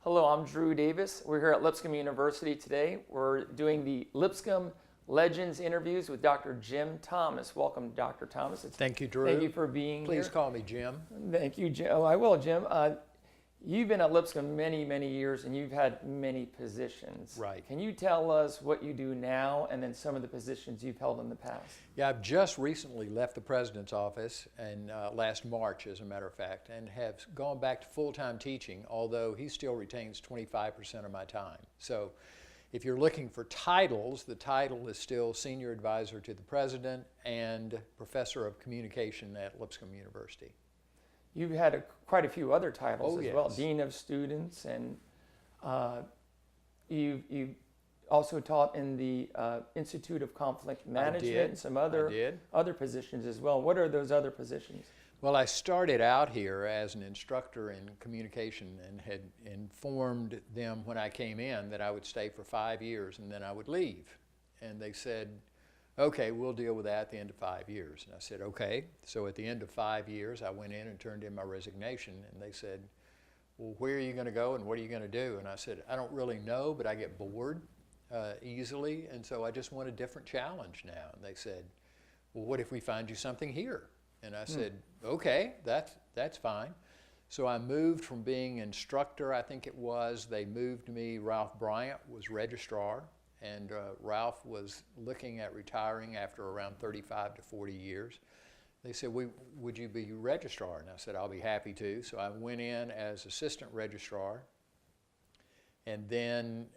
Hello, I'm Drew Davis. We're here at Lipscomb University today. We're doing the Lipscomb Legends interviews with Dr. Jim Thomas. Welcome, Dr. Thomas. Thank you, Drew. Thank you for being here. Please call me Jim. Thank you, Jim. Oh, I will, Jim. You've been at Lipscomb many, many years, and you've had many positions. Right. Can you tell us what you do now and then some of the positions you've held in the past? Yeah, I've just recently left the president's office, and last March, as a matter of fact, and have gone back to full-time teaching, although he still retains 25% of my time. So if you're looking for titles, the title is still Senior Advisor to the President and Professor of Communication at Lipscomb University. You've had quite a few other titles as well, yes. Dean of Students, and you also taught in the Institute of Conflict Management and some other positions as well. What are those other positions? Well, I started out here as an instructor in communication and had informed them when I came in that I would stay for 5 years and then I would leave. And they said, okay, we'll deal with that at the end of 5 years. And I said, okay. So at the end of 5 years, I went in and turned in my resignation, and they said, well, where are you going to go and what are you going to do? And I said, I don't really know, but I get bored easily, and so I just want a different challenge now. And they said, well, what if we find you something here? And I said, okay, that's fine. So I moved from being instructor, I think it was, they moved me, Ralph Bryant was registrar, and Ralph was looking at retiring after around 35 to 40 years. They said, would you be registrar? And I said, I'll be happy to. So I went in as assistant registrar. And then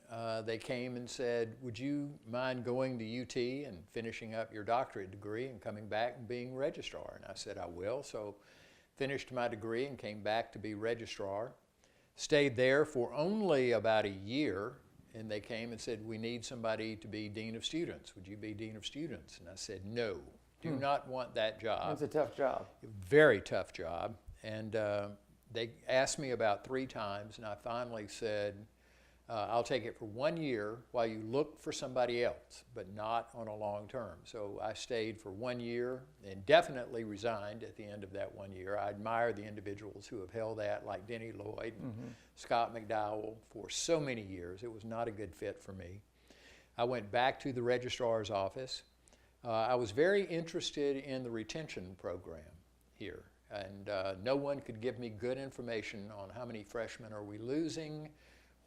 they came and said, would you mind going to UT and finishing up your doctorate degree and coming back and being registrar? And I said, I will. So finished my degree and came back to be registrar. Stayed there for only about a year. And they came and said, we need somebody to be Dean of Students. Would you be Dean of Students? And I said, no, do not want that job. It's a tough job. Very tough job. And they asked me about 3 times, and I finally said, I'll take it for 1 year while you look for somebody else, but not on a long term. So I stayed for 1 year and definitely resigned at the end of that 1 year. I admire the individuals who have held that, like Denny Lloyd and Scott McDowell, for so many years. It was not a good fit for me. I went back to the registrar's office. I was very interested in the retention program here, and no one could give me good information on how many freshmen are we losing,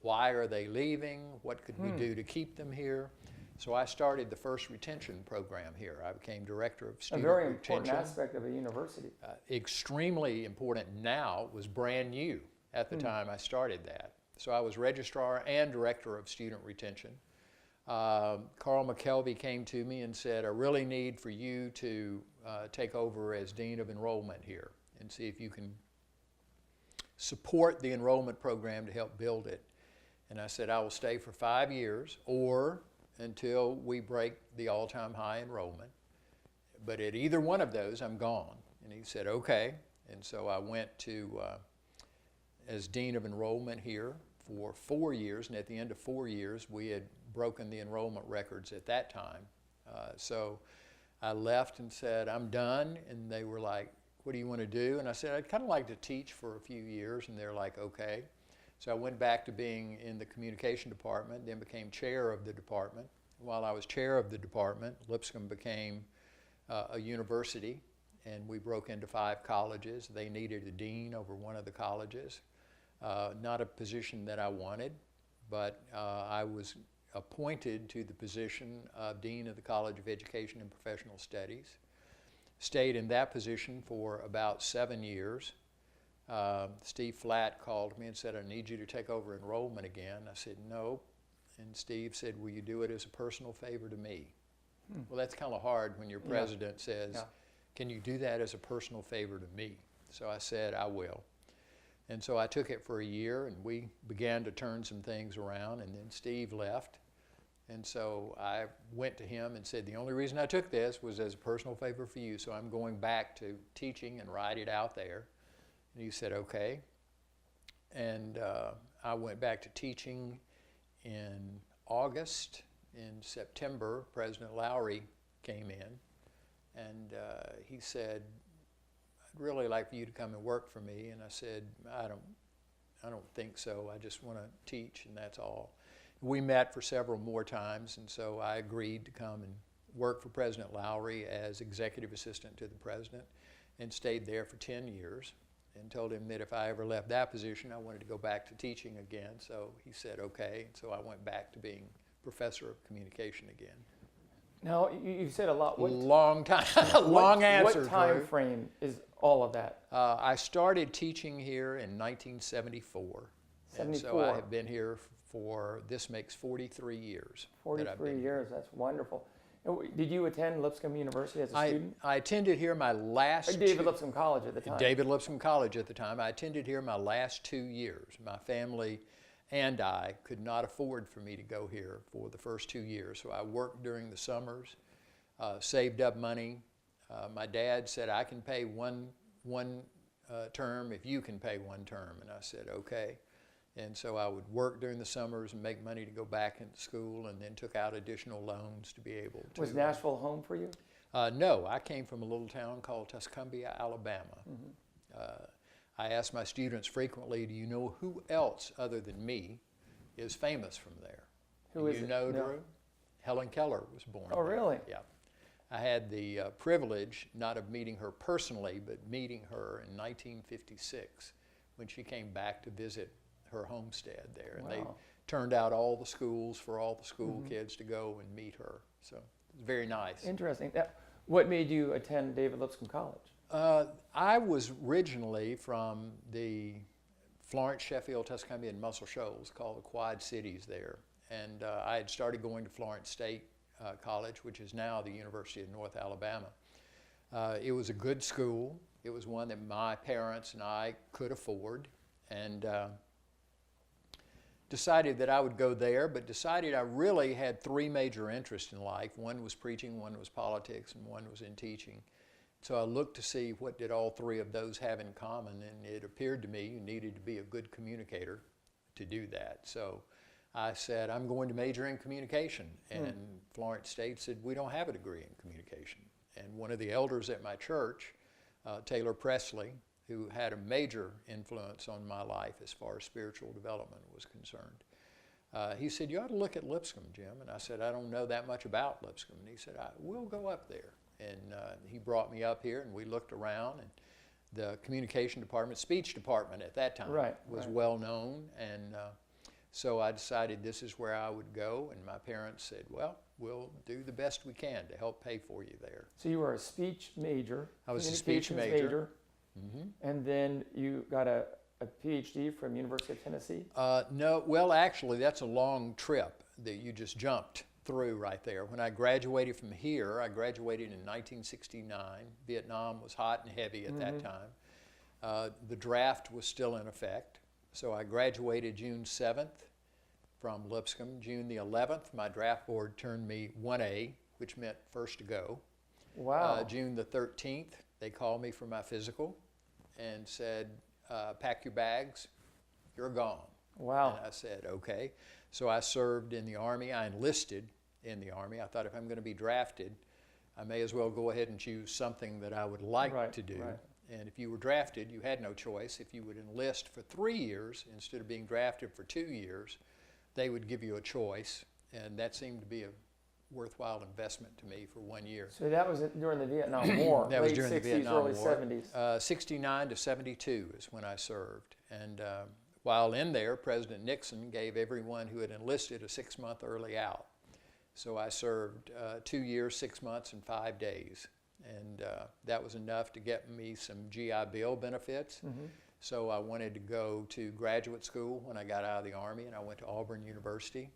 why are they leaving, what could we do to keep them here. So I started the first retention program here. I became director of student retention. A very important aspect of a university. Extremely important now, was brand new at the time I started that. So I was registrar and director of student retention. Carl McKelvey came to me and said, I really need for you to take over as Dean of Enrollment here and see if you can support the enrollment program to help build it. And I said, I will stay for 5 years or until we break the all-time high enrollment. But at either one of those, I'm gone. And he said, okay. And so I went to, as Dean of Enrollment here for 4 years. And at the end of 4 years, we had broken the enrollment records at that time. So I left and said, I'm done. And they were like, what do you want to do? And I said, I'd kind of like to teach for a few years. And they're like, okay. So I went back to being in the communication department, then became chair of the department. While I was chair of the department, Lipscomb became a university, and we broke into 5 colleges. They needed a dean over one of the colleges. Not a position that I wanted, but I was appointed to the position of Dean of the College of Education and Professional Studies. Stayed in that position for about 7 years. Steve Flatt called me and said, I need you to take over enrollment again. I said, no. And Steve said, will you do it as a personal favor to me? Well, that's kind of hard when your president says, can you do that as a personal favor to me? So I said, I will. And so I took it for a year, and we began to turn some things around, and then Steve left. And so I went to him and said, the only reason I took this was as a personal favor for you, so I'm going back to teaching and write it out there. And he said, okay. And I went back to teaching in August. In September, President Lowry came in, and he said, I'd really like for you to come and work for me. And I said, I don't think so. I just want to teach, and that's all. We met for several more times, and so I agreed to come and work for President Lowry as executive assistant to the president, and stayed there for 10 years, and told him that if I ever left that position, I wanted to go back to teaching again. So he said, okay. And so I went back to being professor of communication again. Now, you said a lot. Long time, long answer. What time frame is all of that? I started teaching here in 1974. 74. And so I have been here for, this makes 43 years. 43 years, that's wonderful. Did you attend Lipscomb University as a student? I attended here my last David Lipscomb College at the time. David Lipscomb College at the time. I attended here my last 2 years. My family and I could not afford for me to go here for the first 2 years. So I worked during the summers, saved up money. My dad said, I can pay one term if you can pay one term. And I said, okay. And so I would work during the summers and make money to go back into school, and then took out additional loans to be able to. Was Nashville home for you? No, I came from a little town called Tuscumbia, Alabama. I ask my students frequently, do you know who else other than me is famous from there? Who is it? You know, No. Drew? Helen Keller was born Oh, there. really? Yeah. I had the privilege, not of meeting her personally, but meeting her in 1956 when she came back to visit her homestead there. And they Wow. turned out all the schools for all the school kids to go and meet her. So it was very nice. Interesting. Now, what made you attend David Lipscomb College? I was originally from the Florence, Sheffield, Tuscumbia, and Muscle Shoals, called the Quad Cities there. And I had started going to Florence State College, which is now the University of North Alabama. It was a good school. It was one that my parents and I could afford, and decided that I would go there, but decided I really had three major interests in life. One was preaching, one was politics, and one was in teaching. So I looked to see what did all three of those have in common, and it appeared to me you needed to be a good communicator to do that. So I said, I'm going to major in communication. And Florence State said, we don't have a degree in communication. And one of the elders at my church, Taylor Presley, who had a major influence on my life as far as spiritual development was concerned, he said, you ought to look at Lipscomb, Jim. And I said, I don't know that much about Lipscomb. And he said, we'll go up there. And he brought me up here, and we looked around, and the communication department, speech department at that time was well known. And so I decided this is where I would go, and my parents said, well, we'll do the best we can to help pay for you there. So you were a speech major. I was a speech major. And then you got a PhD from University of Tennessee? No, well, actually, that's a long trip that you just jumped through right there. When I graduated from here, I graduated in 1969. Vietnam was hot and heavy at that time. The draft was still in effect. So I graduated June 7th from Lipscomb. June the 11th, my draft board turned me 1A, which meant first to go. Wow. June the 13th, they called me for my physical and said, pack your bags, you're gone. Wow. And I said, okay. So I served in the Army. I enlisted in the Army. I thought if I'm going to be drafted, I may as well go ahead and choose something that I would like to do. And if you were drafted, you had no choice. If you would enlist for 3 years instead of being drafted for 2 years, they would give you a choice. And that seemed to be a worthwhile investment to me for 1 year. So that was during the Vietnam War, That was during late the 60s, Vietnam early War. 70s. 69 to 72 is when I served. And while in there, President Nixon gave everyone who had enlisted a 6-month early out. So I served 2 years, 6 months, and 5 days. And that was enough to get me some GI Bill benefits. So I wanted to go to graduate school when I got out of the Army, and I went to Auburn University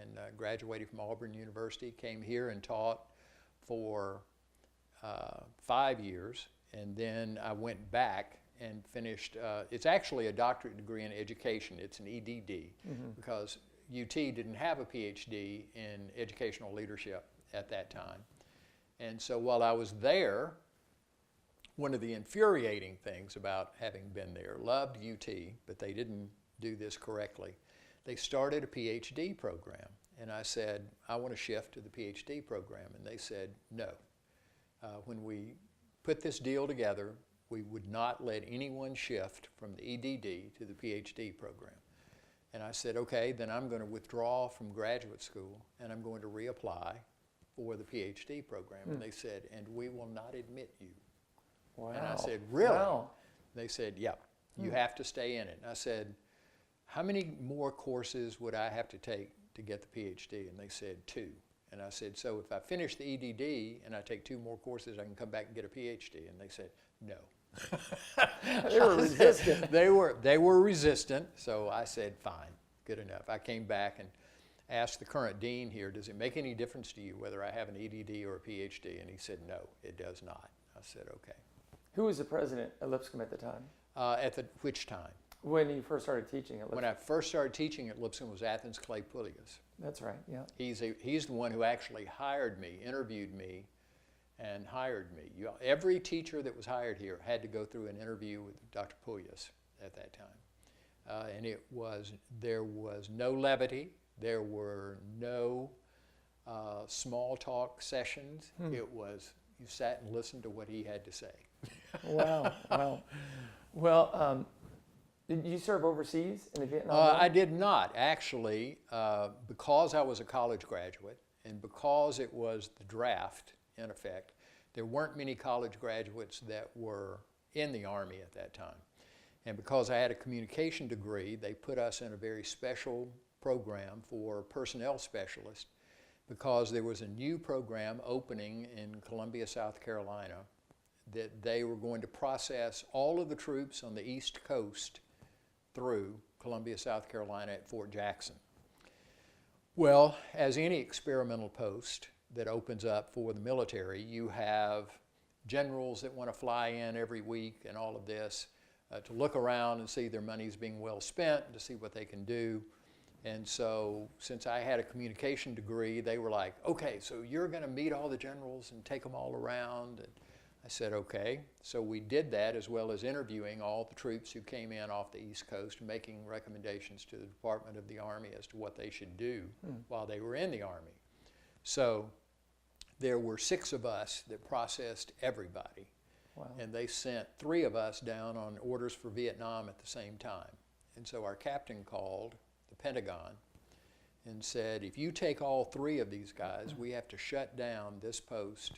and graduated from Auburn University, came here and taught for 5 years, and then I went back and finished, it's actually a doctorate degree in education. It's an EDD because UT didn't have a PhD in educational leadership at that time. And so while I was there, one of the infuriating things about having been there, loved UT, but they didn't do this correctly. They started a PhD program. And I said, I want to shift to the PhD program. And they said, no. When we put this deal together, we would not let anyone shift from the EDD to the PhD program. And I said, okay, then I'm going to withdraw from graduate school and I'm going to reapply for the PhD program. And they said, and we will not admit you. Wow. And I said, really? Wow. They said, yep, you have to stay in it. And I said, how many more courses would I have to take to get the PhD? And they said 2. And I said, so if I finish the EDD and I take 2 more courses, I can come back and get a PhD. And they said, no. They were resistant. They were resistant, so I said, fine, good enough. I came back and asked the current dean here, does it make any difference to you whether I have an EDD or a PhD? And he said, no, it does not. I said, okay. Who was the president at Lipscomb at the time? Which time? When you first started teaching at Lipscomb? When I first started teaching at Lipscomb was Athens Clay Pulias. That's right, yeah. He's the one who actually hired me, interviewed me, and hired me. Every teacher that was hired here had to go through an interview with Dr. Pulias at that time. And there was no levity, there were no small talk sessions. It was, you sat and listened to what he had to say. Wow, wow. Well, did you serve overseas in the Vietnam War? I did not, actually, because I was a college graduate and because it was the draft, in effect, there weren't many college graduates that were in the Army at that time. And because I had a communication degree, they put us in a very special program for personnel specialists because there was a new program opening in Columbia, South Carolina, that they were going to process all of the troops on the East Coast through Columbia, South Carolina at Fort Jackson. Well, as any experimental post that opens up for the military, you have generals that want to fly in every week and all of this to look around and see their money's being well spent, to see what they can do. And so since I had a communication degree, they were like, okay, so you're going to meet all the generals and take them all around. And I said, okay. So we did that, as well as interviewing all the troops who came in off the East Coast, making recommendations to the Department of the Army as to what they should do while they were in the Army. So there were 6 of us that processed everybody. Wow. And they sent 3 of us down on orders for Vietnam at the same time. And so our captain called the Pentagon and said, if you take all 3 of these guys, we have to shut down this post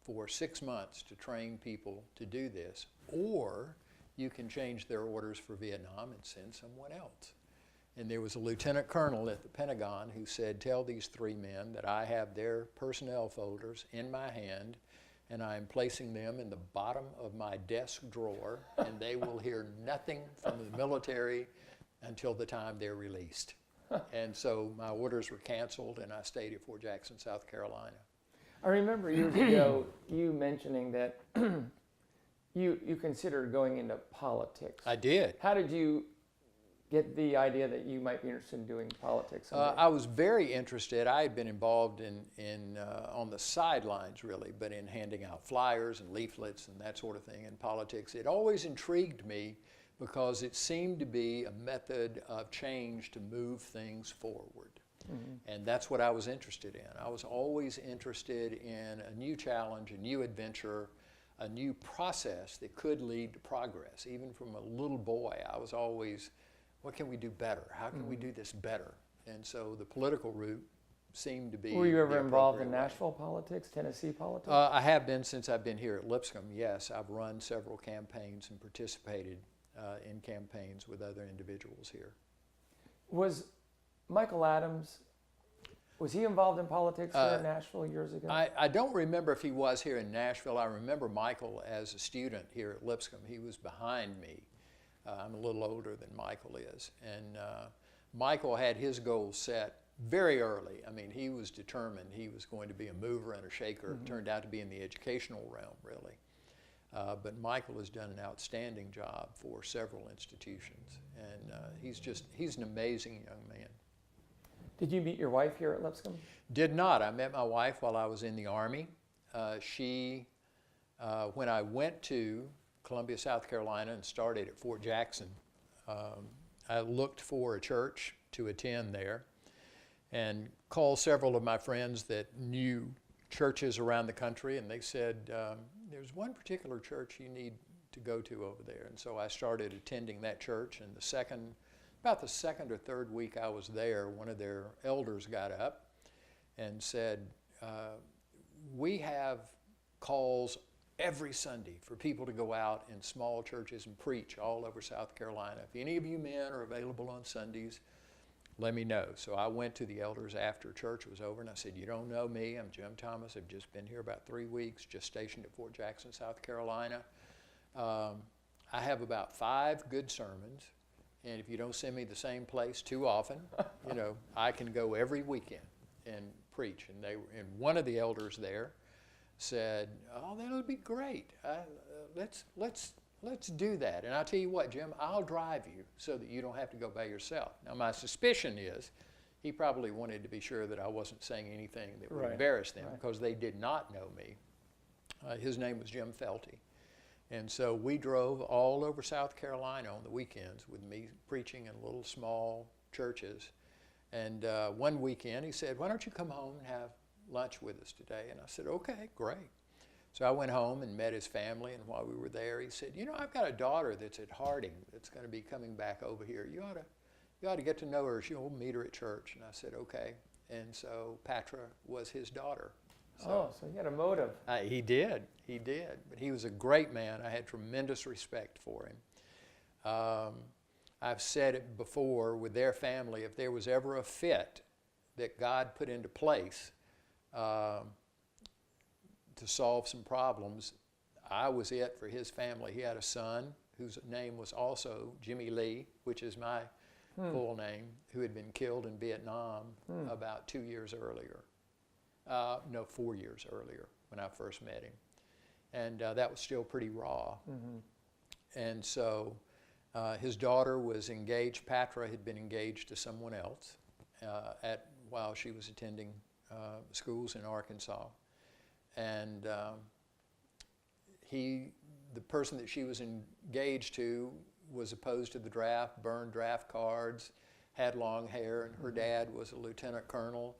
for 6 months to train people to do this, or you can change their orders for Vietnam and send someone else. And there was a lieutenant colonel at the Pentagon who said, tell these 3 men that I have their personnel folders in my hand and I'm placing them in the bottom of my desk drawer and they will hear nothing from the military until the time they're released. And so my orders were canceled and I stayed at Fort Jackson, South Carolina. I remember years ago you mentioning that you considered going into politics. I did. How did you get the idea that you might be interested in doing politics someday? I was very interested. I had been involved in on the sidelines, really, but in handing out flyers and leaflets and that sort of thing in politics. It always intrigued me because it seemed to be a method of change to move things forward. And that's what I was interested in. I was always interested in a new challenge, a new adventure, a new process that could lead to progress. Even from a little boy, I was always, what can we do better? How can we do this better? And so the political route seemed to be. Were you ever the involved in appropriate way. Nashville politics, Tennessee politics? I have been since I've been here at Lipscomb, yes. I've run several campaigns and participated in campaigns with other individuals here. Was Michael Adams, was he involved in politics here in Nashville years ago? I don't remember if he was here in Nashville. I remember Michael as a student here at Lipscomb. He was behind me. I'm a little older than Michael is. And Michael had his goals set very early. I mean, he was determined he was going to be a mover and a shaker. It turned out to be in the educational realm, really. But Michael has done an outstanding job for several institutions. And he's an amazing young man. Did you meet your wife here at Lipscomb? Did not. I met my wife while I was in the Army. When I went to Columbia, South Carolina and started at Fort Jackson, I looked for a church to attend there and called several of my friends that knew churches around the country, and they said, there's one particular church you need to go to over there. And so I started attending that church, and about the second or third week I was there, one of their elders got up and said, we have calls every Sunday for people to go out in small churches and preach all over South Carolina. If any of you men are available on Sundays, let me know. So I went to the elders after church was over, and I said, you don't know me, I'm Jim Thomas. I've just been here about 3 weeks, just stationed at Fort Jackson, South Carolina. I have about 5 good sermons, and if you don't send me the same place too often, I can go every weekend and preach. And one of the elders there said, oh, that'll be great. Let's do that. And I'll tell you what, Jim, I'll drive you so that you don't have to go by yourself. Now, my suspicion is he probably wanted to be sure that I wasn't saying anything that would embarrass them, because they did not know me. His name was Jim Felty. And so we drove all over South Carolina on the weekends with me preaching in little small churches. And one weekend he said, why don't you come home and have lunch with us today? And I said, okay, great. So I went home and met his family, and while we were there, he said, I've got a daughter that's at Harding that's going to be coming back over here. You ought to get to know her. You'll meet her at church. And I said, okay. And so Patra was his daughter. So he had a motive. He did. But he was a great man. I had tremendous respect for him. I've said it before with their family, if there was ever a fit that God put into place to solve some problems, I was it for his family. He had a son whose name was also Jimmy Lee, which is my full name, who had been killed in Vietnam about 2 years earlier. 4 years earlier when I first met him. And that was still pretty raw. And so his daughter was engaged. Patra had been engaged to someone else while she was attending schools in Arkansas. And the person that she was engaged to was opposed to the draft, burned draft cards, had long hair, and her dad was a lieutenant colonel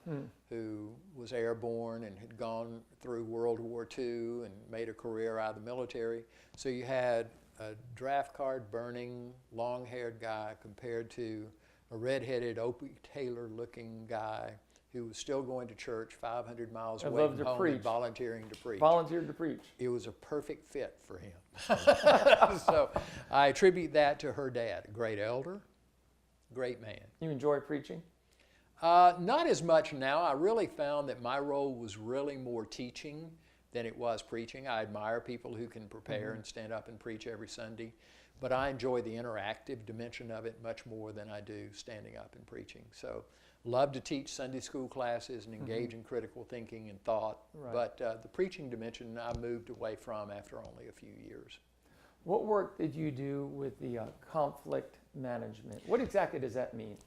who was airborne and had gone through World War II and made a career out of the military. So you had a draft card burning, long-haired guy compared to a red-headed, Opie Taylor-looking guy who was still going to church 500 miles away from home and volunteering to preach. Volunteered to preach. It was a perfect fit for him. So I attribute that to her dad, a great elder, great man. You enjoy preaching? Not as much now. I really found that my role was really more teaching than it was preaching. I admire people who can prepare and stand up and preach every Sunday, but I enjoy the interactive dimension of it much more than I do standing up and preaching. So love to teach Sunday school classes and engage in critical thinking and thought, but the preaching dimension I moved away from after only a few years. What work did you do with the conflict management? What exactly does that mean?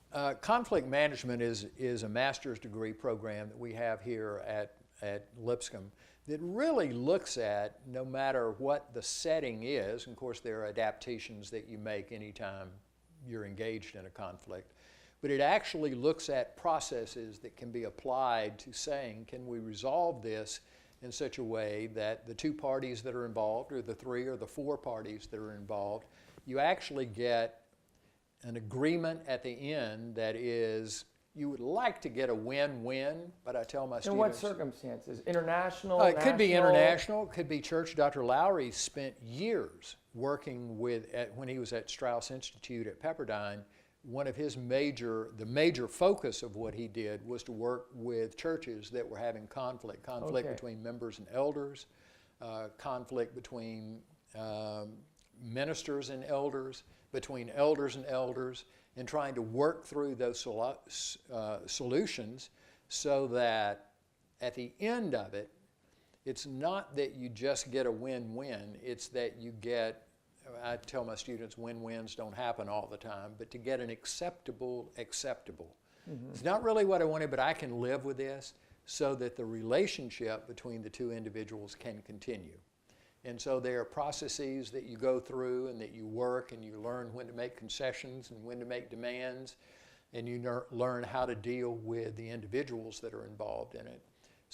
Conflict management is a master's degree program that we have here at Lipscomb that really looks at, no matter what the setting is, and of course there are adaptations that you make anytime you're engaged in a conflict, but it actually looks at processes that can be applied to saying, can we resolve this in such a way that the 2 parties that are involved, or the 3 or the 4 parties that are involved, you actually get an agreement at the end that is, you would like to get a win-win, but I tell my students... In what circumstances? International, it could be international, it could be church. Dr. Lowry spent years working with, when he was at Strauss Institute at Pepperdine, one of his the major focus of what he did was to work with churches that were having conflict between members and elders, conflict between ministers and elders, between elders and elders, and trying to work through those solutions so that at the end of it, it's not that you just get a win-win, it's that you get, I tell my students, win-wins don't happen all the time, but to get an acceptable. It's not really what I wanted, but I can live with this, so that the relationship between the 2 individuals can continue. And so there are processes that you go through and that you work, and you learn when to make concessions and when to make demands, and you learn how to deal with the individuals that are involved in it,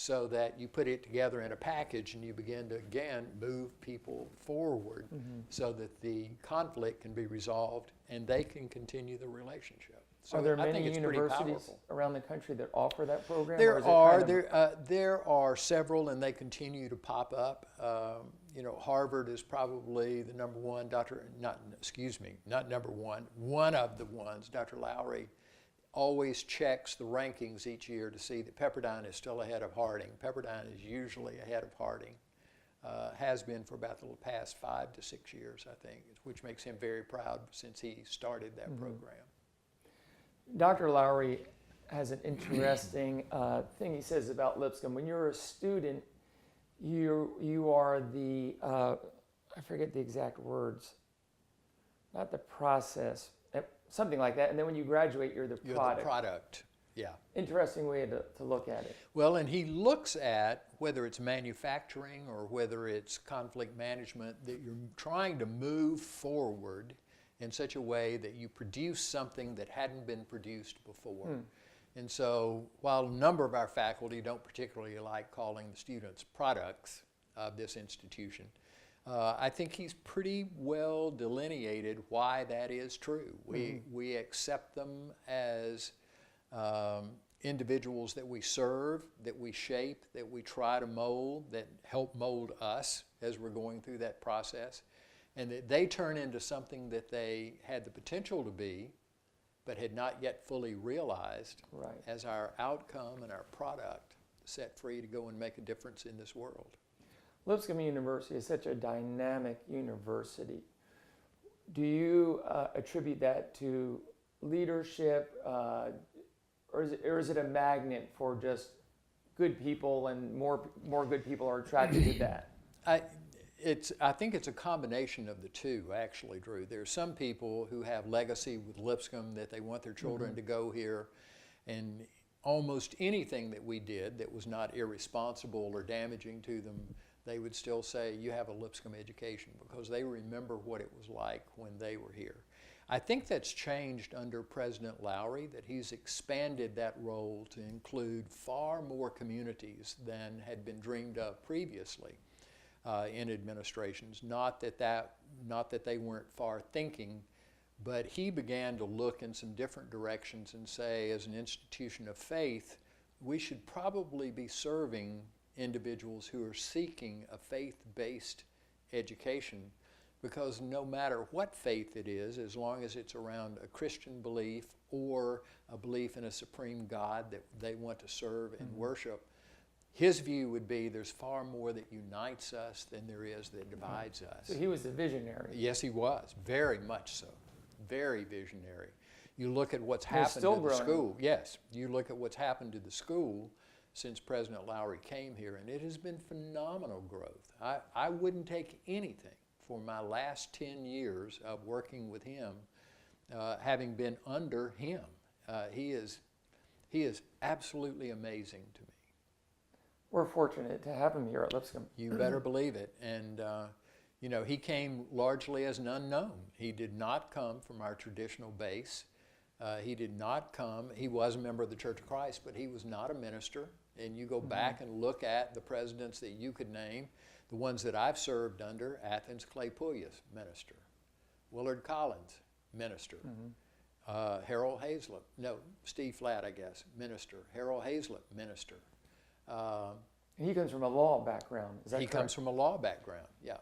so that you put it together in a package and you begin to, again, move people forward so that the conflict can be resolved and they can continue the relationship. So Are there I think many it's pretty universities powerful. around the country that offer that program? or There is it are kind of- there are several, and they continue to pop up. You know, Harvard is probably the number one. Not number one. One of the ones. Dr. Lowry always checks the rankings each year to see that Pepperdine is still ahead of Harding. Pepperdine is usually ahead of Harding. Has been for about the past 5 to 6 years, I think, which makes him very proud since he started that program. Dr. Lowry has an interesting thing he says about Lipscomb. When you're a student, you are the, I forget the exact words, not the process, something like that. And then when you graduate, you're the You're product. the product, yeah. Interesting way to look at it. Well, and he looks at whether it's manufacturing or whether it's conflict management, that you're trying to move forward in such a way that you produce something that hadn't been produced before. And so while a number of our faculty don't particularly like calling the students products of this institution, I think he's pretty well delineated why that is true. We accept them as individuals that we serve, that we shape, that we try to mold, that help mold us as we're going through that process, and that they turn into something that they had the potential to be, but had not yet fully realized as our outcome and our product set free to go and make a difference in this world. Lipscomb University is such a dynamic university. Do you attribute that to leadership, or is it a magnet for just good people, and more good people are attracted to that? I think it's a combination of the two, actually, Drew. There are some people who have legacy with Lipscomb that they want their children to go here, and almost anything that we did that was not irresponsible or damaging to them, they would still say, you have a Lipscomb education, because they remember what it was like when they were here. I think that's changed under President Lowry, that he's expanded that role to include far more communities than had been dreamed of previously. In administrations, not that they weren't far thinking, but he began to look in some different directions and say, as an institution of faith, we should probably be serving individuals who are seeking a faith-based education, because no matter what faith it is, as long as it's around a Christian belief or a belief in a supreme God that they want to serve and worship, his view would be there's far more that unites us than there is that divides us. So he was a visionary. Yes, he was. Very much so. Very visionary. You look at what's happened to the school. Yes. You look at what's happened to the school since President Lowry came here, and it has been phenomenal growth. I wouldn't take anything for my last 10 years of working with him, having been under him. He is absolutely amazing to me. We're fortunate to have him here at Lipscomb. You better believe it. And, you know, he came largely as an unknown. He did not come from our traditional base. He did not come, he was a member of the Church of Christ, but he was not a minister. And you go back and look at the presidents that you could name, the ones that I've served under: Athens Claypoulias, minister; Willard Collins, minister; Harold Hazlett, Steve Flatt, I guess, minister; Harold Hazlett, minister. He comes from a law background. Is that correct? He comes from a law background, yeah.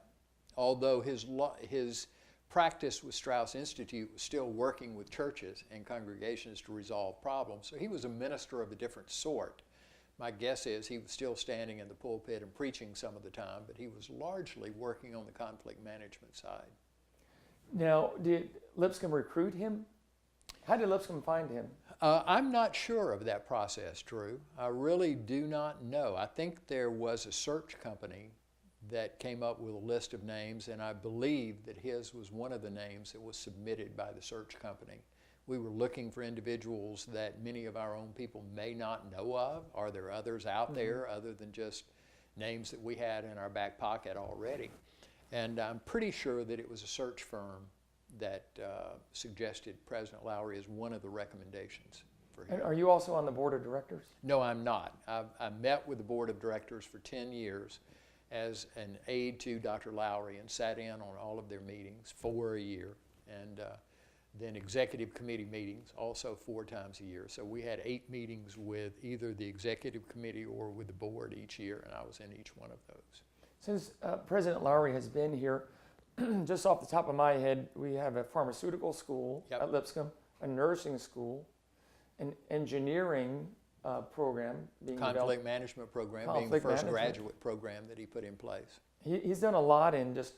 Although his practice with Strauss Institute was still working with churches and congregations to resolve problems, so he was a minister of a different sort. My guess is he was still standing in the pulpit and preaching some of the time, but he was largely working on the conflict management side. Now, did Lipscomb recruit him? How did Lipscomb find him? I'm not sure of that process, Drew. I really do not know. I think there was a search company that came up with a list of names, and I believe that his was one of the names that was submitted by the search company. We were looking for individuals that many of our own people may not know of. Are there others out there other than just names that we had in our back pocket already? And I'm pretty sure that it was a search firm that suggested President Lowry as one of the recommendations for And here. are you also on the board of directors? No, I'm not. I met with the board of directors for 10 years as an aide to Dr. Lowry and sat in on all of their meetings for a year. And then executive committee meetings also 4 times a year. So we had 8 meetings with either the executive committee or with the board each year, and I was in each one of those. Since President Lowry has been here, just off the top of my head, we have a pharmaceutical school Yep. at Lipscomb, a nursing school, an engineering program being Conflict developed. management program being the Conflict first management. graduate program that he put in place. He's done a lot in just,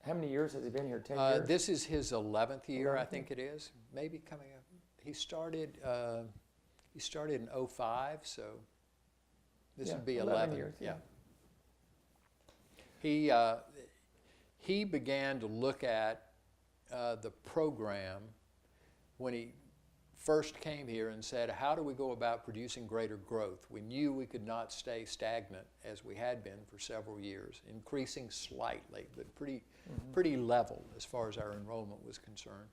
how many years has he been here? 10 years? This is his 11th year, I 11th think it is. Maybe coming up. He started in 05, so this Yeah, would be 11 11. years, yeah. He began to look at the program when he first came here and said, how do we go about producing greater growth? We knew we could not stay stagnant as we had been for several years, increasing slightly, but pretty level as far as our enrollment was concerned.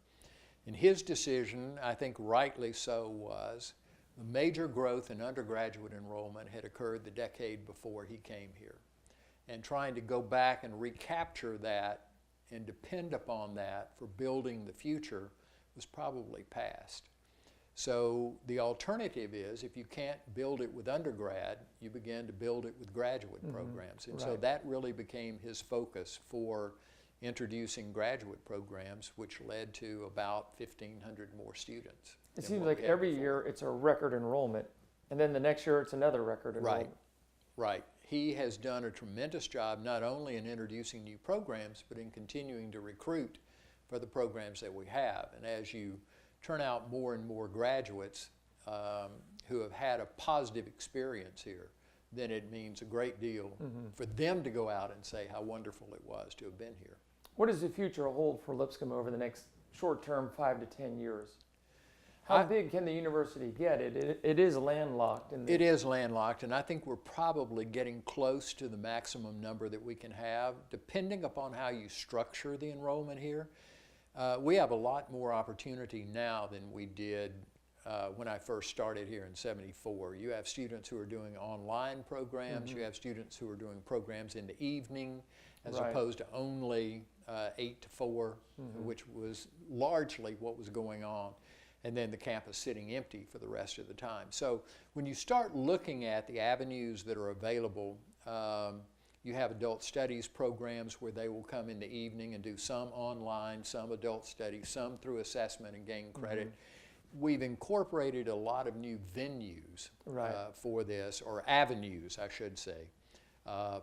And his decision, I think rightly so, was the major growth in undergraduate enrollment had occurred the decade before he came here. And trying to go back and recapture that and depend upon that for building the future was probably past. So the alternative is, if you can't build it with undergrad, you begin to build it with graduate programs. And so Right. that really became his focus for introducing graduate programs, which led to about 1,500 more students. It than seems what like we had every before. year it's a record enrollment, and then the next year it's another record enrollment. Right. He has done a tremendous job not only in introducing new programs, but in continuing to recruit for the programs that we have. And as you turn out more and more graduates who have had a positive experience here, then it means a great deal for them to go out and say how wonderful it was to have been here. What does the future hold for Lipscomb over the next short term 5 to 10 years? How big can the university get? It is landlocked. It is landlocked, and I think we're probably getting close to the maximum number that we can have, depending upon how you structure the enrollment here. We have a lot more opportunity now than we did when I first started here in '74. You have students who are doing online programs, you have students who are doing programs in the evening, as Right. opposed to only 8 to 4, which was largely what was going on, and then the campus sitting empty for the rest of the time. So when you start looking at the avenues that are available, you have adult studies programs where they will come in the evening and do some online, some adult studies, some through assessment and gain credit. We've incorporated a lot of new venues Right. for this, or avenues, I should say,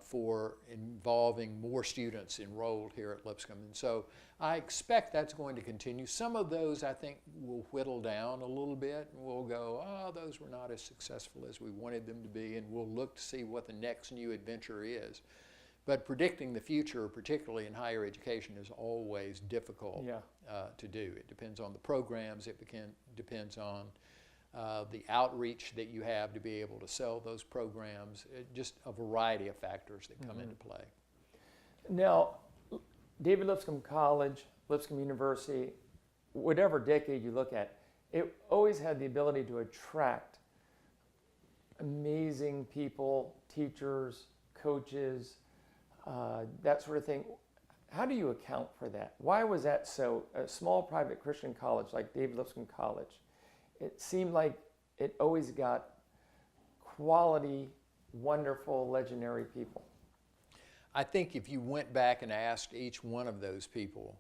for involving more students enrolled here at Lipscomb. And so I expect that's going to continue. Some of those I think will whittle down a little bit, and we'll go, oh, those were not as successful as we wanted them to be, and we'll look to see what the next new adventure is. But predicting the future, particularly in higher education, is always difficult to do. It depends on the programs, it depends on the outreach that you have to be able to sell those programs, just a variety of factors that come into play. Now, David Lipscomb College, Lipscomb University, whatever decade you look at, it always had the ability to attract amazing people, teachers, coaches, that sort of thing. How do you account for that? Why was that so? A small private Christian college like David Lipscomb College, it seemed like it always got quality, wonderful, legendary people. I think if you went back and asked each one of those people,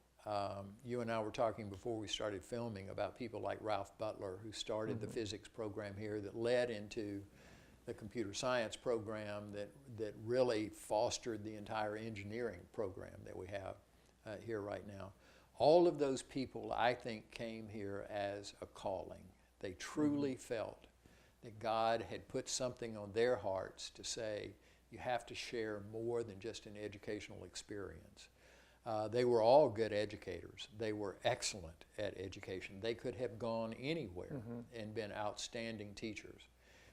you and I were talking before we started filming about people like Ralph Butler, who started the physics program here that led into the computer science program that really fostered the entire engineering program that we have here right now. All of those people, I think, came here as a calling. They truly felt that God had put something on their hearts to say, you have to share more than just an educational experience. They were all good educators. They were excellent at education. They could have gone anywhere and been outstanding teachers.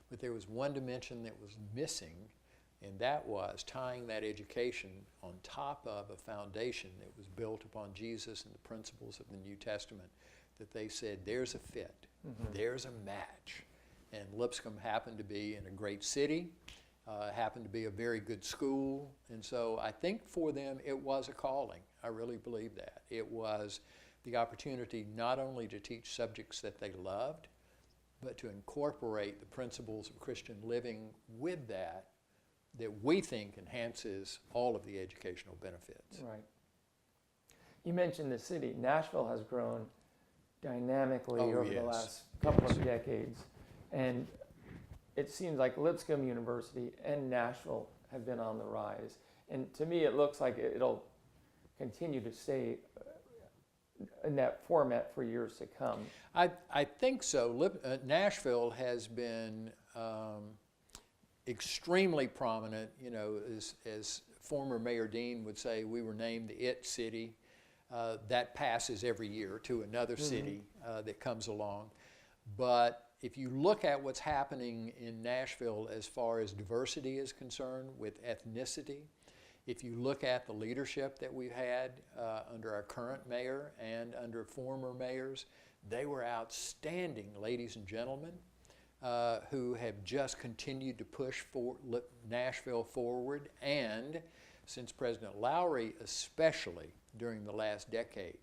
But there was one dimension that was missing, and that was tying that education on top of a foundation that was built upon Jesus and the principles of the New Testament, that they said, there's a fit. there's a match. And Lipscomb happened to be in a great city, happened to be a very good school, and so I think for them it was a calling. I really believe that. It was the opportunity not only to teach subjects that they loved, but to incorporate the principles of Christian living with that we think enhances all of the educational benefits. Right. You mentioned the city. Nashville has grown dynamically over the last couple of decades. And it seems like Lipscomb University and Nashville have been on the rise. And to me, it looks like it'll continue to stay in that format for years to come. I think so. Nashville has been extremely prominent. You know, as former Mayor Dean would say, we were named the IT city. That passes every year to another city that comes along. But if you look at what's happening in Nashville as far as diversity is concerned with ethnicity, if you look at the leadership that we've had under our current mayor and under former mayors, they were outstanding ladies and gentlemen who have just continued to push Nashville forward. And since President Lowry, especially during the last decade,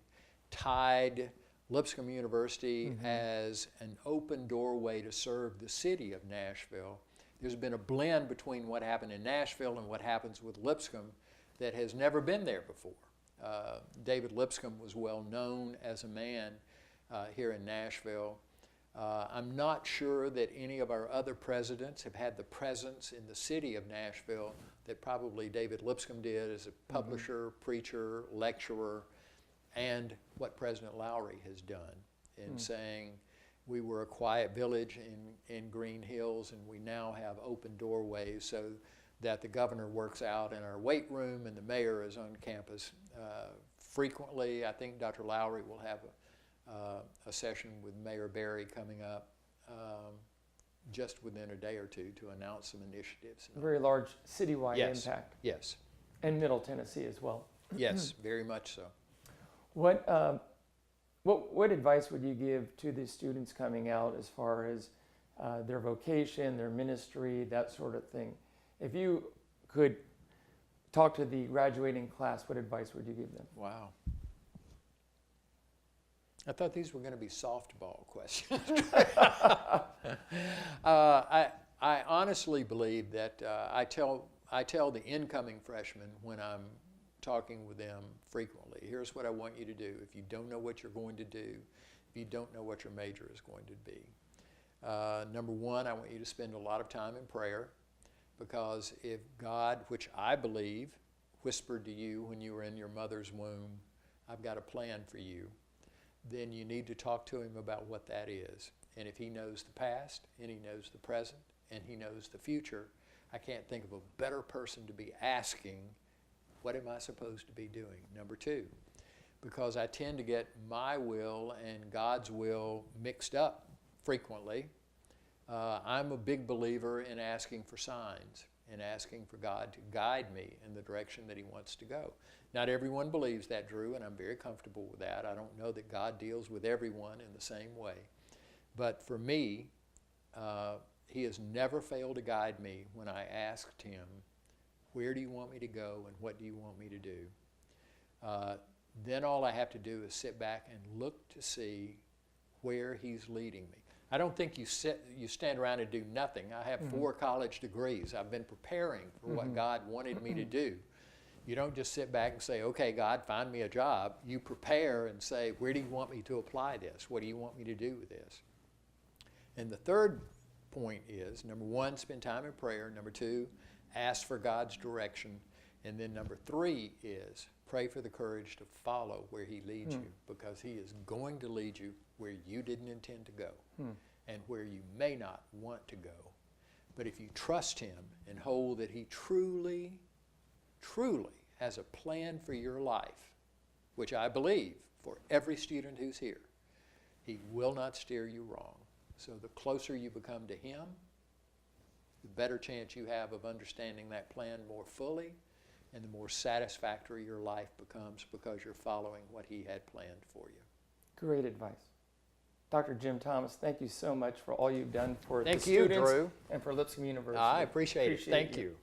tied Lipscomb University as an open doorway to serve the city of Nashville, there's been a blend between what happened in Nashville and what happens with Lipscomb that has never been there before. David Lipscomb was well known as a man here in Nashville. I'm not sure that any of our other presidents have had the presence in the city of Nashville that probably David Lipscomb did as a publisher, preacher, lecturer, and what President Lowry has done in saying we were a quiet village in Green Hills and we now have open doorways so that the governor works out in our weight room and the mayor is on campus frequently. I think Dr. Lowry will have a session with Mayor Berry coming up just within a day or two to announce some initiatives. A very large citywide impact. Yes. And Middle Tennessee as well. Yes, very much so. What advice would you give to the students coming out as far as their vocation, their ministry, that sort of thing? If you could talk to the graduating class, what advice would you give them? Wow. I thought these were going to be softball questions. I honestly believe that I tell the incoming freshmen when I'm talking with them frequently, here's what I want you to do. If you don't know what you're going to do, if you don't know what your major is going to be, number one, I want you to spend a lot of time in prayer, because if God, which I believe, whispered to you when you were in your mother's womb, I've got a plan for you, then you need to talk to him about what that is. And if he knows the past, and he knows the present, and he knows the future, I can't think of a better person to be asking, what am I supposed to be doing? Number two, because I tend to get my will and God's will mixed up frequently, I'm a big believer in asking for signs and asking for God to guide me in the direction that he wants to go. Not everyone believes that, Drew, and I'm very comfortable with that. I don't know that God deals with everyone in the same way. But for me, he has never failed to guide me when I asked him, where do you want me to go and what do you want me to do? Then all I have to do is sit back and look to see where he's leading me. I don't think you stand around and do nothing. I have 4 college degrees. I've been preparing for what God wanted me to do. You don't just sit back and say, okay, God, find me a job. You prepare and say, where do you want me to apply this? What do you want me to do with this? And the third point is, number one, spend time in prayer. Number two, ask for God's direction. And then number three is pray for the courage to follow where he leads you, because he is going to lead you where you didn't intend to go and where you may not want to go. But if you trust him and hold that he truly, truly has a plan for your life, which I believe for every student who's here, he will not steer you wrong. So the closer you become to him, the better chance you have of understanding that plan more fully, and the more satisfactory your life becomes because you're following what he had planned for you. Great advice. Dr. Jim Thomas, thank you so much for all you've done for Thank the you, students Drew. and for Lipscomb University. I appreciate it. Thank you. you.